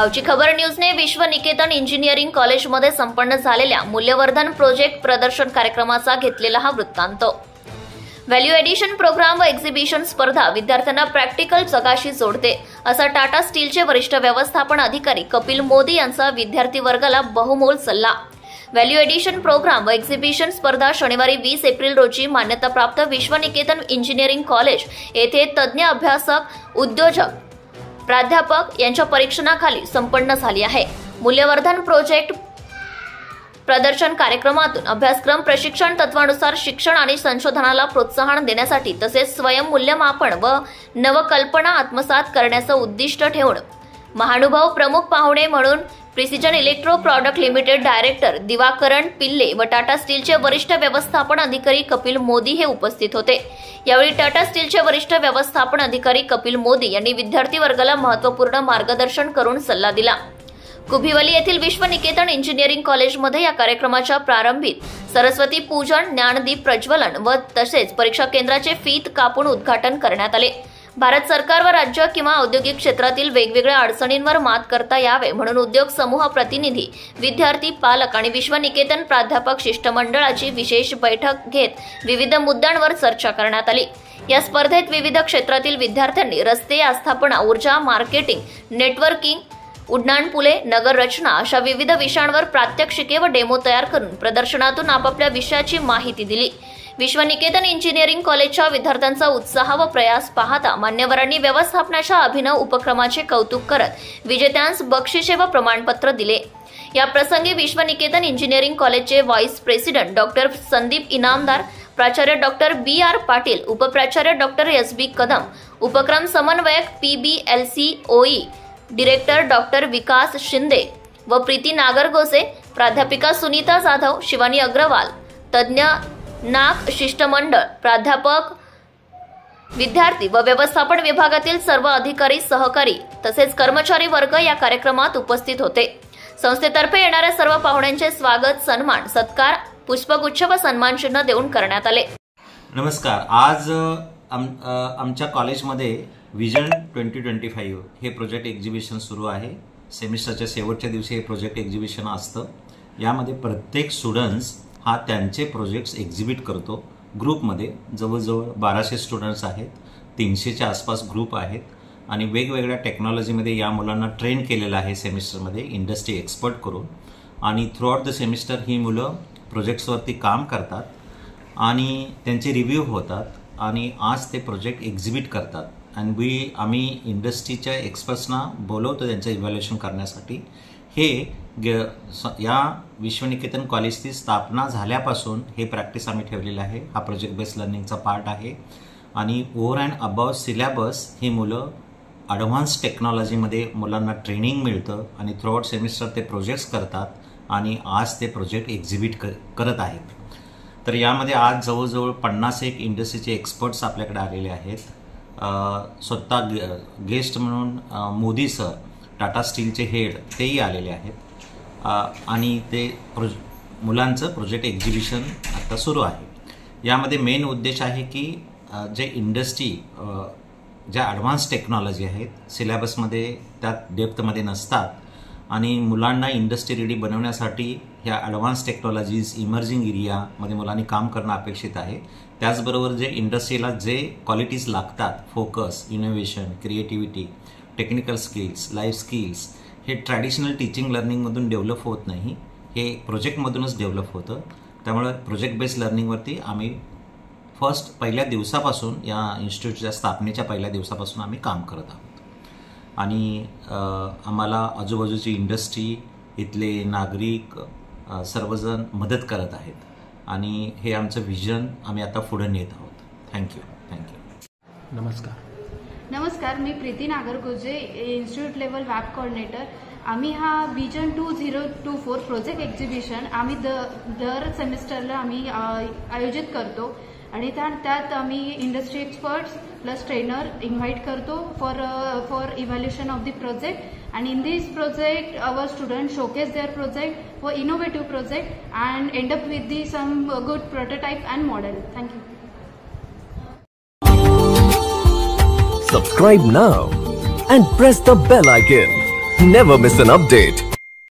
गावची खबर न्यूजने विश्व निकेतन इंजिनिअरिंग कॉलेजमध्ये संपन्न झालेल्या मूल्यवर्धन प्रोजेक्ट प्रदर्शन कार्यक्रमाचा घेतलेला हा वृत्तांत। व्हॅल्यू एडिशन प्रोग्राम व एक्झिबिशन स्पर्धा विद्यार्थ्यांना प्रॅक्टिकल जगाशी जोडते, असा टाटा स्टीलचे वरिष्ठ व्यवस्थापन अधिकारी कपिल मोदी यांचा विद्यार्थी वर्गाला बहुमोल सल्ला। व्हॅल्यू एडिशन प्रोग्राम व एक्झिबिशन स्पर्धा शनिवारी 20 एप्रिल रोजी मान्यताप्राप्त विश्व निकेतन इंजिनिअरिंग कॉलेज येथे तज्ज्ञ अभ्यासक, उद्योजक, प्राध्यापक यांच्या परीक्षणाखाली संपन्न झाली आहे। मूल्यवर्धन प्रोजेक्ट प्रदर्शन कार्यक्रमातून अभ्यासक्रम प्रशिक्षण तत्वानुसार शिक्षण आणि संशोधनाला प्रोत्साहन देण्यासाठी तसेच स्वयं मूल्यमापन व नवकल्पना आत्मसात करण्याचं उद्दिष्ट ठेवून महानुभाव प्रमुख पाहुणे म्हणून precision electro product limited director Divakaran Pillai व टाटा स्टीलचे वरिष्ठ व्यवस्थापन अधिकारी कपिल मोदी हे उपस्थित होते। यावेळी टाटा स्टीलचे वरिष्ठ व्यवस्थापन अधिकारी कपिल मोदी यांनी विद्यार्थी वर्गाला महत्त्वपूर्ण मार्गदर्शन करून सल्ला दिला। कुभिवली येथील विश्व निकेतन इंजिनिअरिंग कॉलेजमध्ये या कार्यक्रमाच्या प्रारंभीत सरस्वती पूजन, ज्ञानदीप प्रज्वलन व तसेच परीक्षा केंद्राचे फीत कापून उद्घाटन करण्यात आले। भारत सरकार व राज्य किंवा औद्योगिक क्षेत्रातील वेगवेगळ्या अडचणींवर मात करता यावे म्हणून उद्योग समूह प्रतिनिधी, विद्यार्थी, पालक आणि विश्व निकेतन प्राध्यापक शिष्टमंडळाची विशेष बैठक घेत विविध मुद्द्यांवर चर्चा करण्यात आली। या स्पर्धेत विविध क्षेत्रातील विद्यार्थ्यांनी रस्ते, आस्थापना, ऊर्जा, मार्केटिंग, नेटवर्किंग, उड्डाणपुले, नगर रचना अशा विविध विषयांवर प्रात्यक्षिके व डेमो तयार करून प्रदर्शनातून आपापल्या विषयाची माहिती दिली। विश्व निकेतन इंजिनिअरिंग कॉलेजच्या विद्यार्थ्यांचा उत्साह व प्रयास पाहता मान्यवरांनी व्यवस्थापनाच्या अभिनव उपक्रमाचे कौतुक करत विजेत्यांस बक्षिसे व प्रमाणपत्र दिले। या प्रसंगी विश्व निकेतन इंजिनिअरिंग कॉलेजचे vice president doctor Sandeep Inamdar, प्राचार्य डॉक्टर BR पाटील, उपप्राचार्य डॉक्टर SB कदम, उपक्रम समन्वयक PBLCOE director doctor Vikas Shinde व प्रीती नागरगोसे, प्राध्यापिका सुनीता जाधव, शिवानी अग्रवाल, तज्ज्ञ नाक शिष्टमंडळ, प्राध्यापक, विद्यार्थी व व्यवस्थापन विभागातील सर्व अधिकारी, सहकारी तसेच कर्मचारी वर्ग या कार्यक्रमात उपस्थित होते। संस्थेतर्फे येणाऱ्या सर्व पाहुण्यांचे स्वागत, सन्मान, सत्कार, पुष्पगुच्छ व सन्मानचिन्ह देऊन करण्यात आले। नमस्कार। आज आमच्या कॉलेजमध्ये विजन 2025 हे प्रोजेक्ट एक्झिबिशन सुरू आहे। सेमिस्टरच्या शेवटच्या दिवशी हे प्रोजेक्ट एक्झिबिशन असतं। यामध्ये प्रत्येक स्टुडंट्स हा त्यांचे प्रोजेक्ट्स एक्झिबिट करतो। ग्रुपमध्ये जवळजवळ 1200 स्टुडंट्स आहेत, 300च्या आसपास ग्रुप आहेत आणि वेगवेगळ्या टेक्नॉलॉजीमध्ये या मुलांना ट्रेन केलेलं आहे सेमिस्टरमध्ये इंडस्ट्री एक्सपर्ट करून। आणि थ्रूआउट द सेमिस्टर ही मुलं प्रोजेक्ट्सवरती काम करतात आणि त्यांचे रिव्ह्यू होतात आणि आज ते प्रोजेक्ट एक्झिबिट करतात। आणि आम्ही इंडस्ट्रीच्या एक्सपर्ट्सना बोलवतो त्यांचं इव्हॅल्युएशन करण्यासाठी। हे या विश्वनिकेतन कॉलेजची स्थापना झाल्यापासून हे प्रॅक्टिस आम्ही ठेवलेलं आहे। हा प्रोजेक्ट बेस्ड लर्निंगचा पार्ट आहे आणि ओव्हर अँड अबाव सिलेबस ही मुलं ॲडव्हान्स टेक्नॉलॉजीमध्ये मुलांना ट्रेनिंग मिळतं आणि थ्रूआउट सेमिस्टर ते प्रोजेक्ट्स करतात आणि आज ते प्रोजेक्ट एक्झिबिट करत आहेत। तर यामध्ये आज जवळजवळ 51 इंडस्ट्रीचे एक्सपर्ट्स आपल्याकडे आलेले आहेत। स्वतः गेस्ट म्हणून मोदी सर, टाटा स्टीलचे हेड, तेही आलेले आहेत आणि ते मुलांचं प्रोजेक्ट एक्झिबिशन आता सुरू आहे। यामध्ये मेन उद्देश आहे की जे इंडस्ट्री ज्या ॲडव्हान्स टेक्नॉलॉजी आहेत सिलेबसमध्ये त्यात डेप्थमध्ये नसतात आणि मुलांना इंडस्ट्री रेडी बनवण्यासाठी ह्या ॲडव्हान्स टेक्नॉलॉजीज इमर्जिंग एरियामध्ये मुलांनी काम करणं अपेक्षित आहे। त्याचबरोबर जे इंडस्ट्रीला जे क्वालिटीज लागतात, focus, innovation, creativity, technical skills, life skills, हे ट्रॅडिशनल टीचिंग लर्निंगमधून डेव्हलप होत नाही, हे प्रोजेक्टमधूनच डेव्हलप होतं। त्यामुळे प्रोजेक्ट बेस्ड लर्निंगवरती आम्ही पहिल्या दिवसापासून या इन्स्टिट्यूटच्या स्थापनेच्या पहिल्या दिवसापासून आम्ही काम करत आहोत आणि आम्हाला आजूबाजूची इंडस्ट्री, इथले नागरिक सर्वजण मदत करत आहेत आणि हे आमचं विजन आम्ही आता पुढे नेत आहोत। थँक्यू। नमस्कार, मी Preeti Nagargoje, institute level web coordinator. आम्ही हा विजन 2024 प्रोजेक्ट एक्झिबिशन आम्ही दर सेमिस्टरला आम्ही आयोजित करतो आणि त्यात आम्ही industry experts plus trainer invite करतो for evaluation of the project. And in this project, our students showcase their project for innovative project and end up with some good prototype and model. Thank you. Subscribe now and press the bell icon. Never miss an update.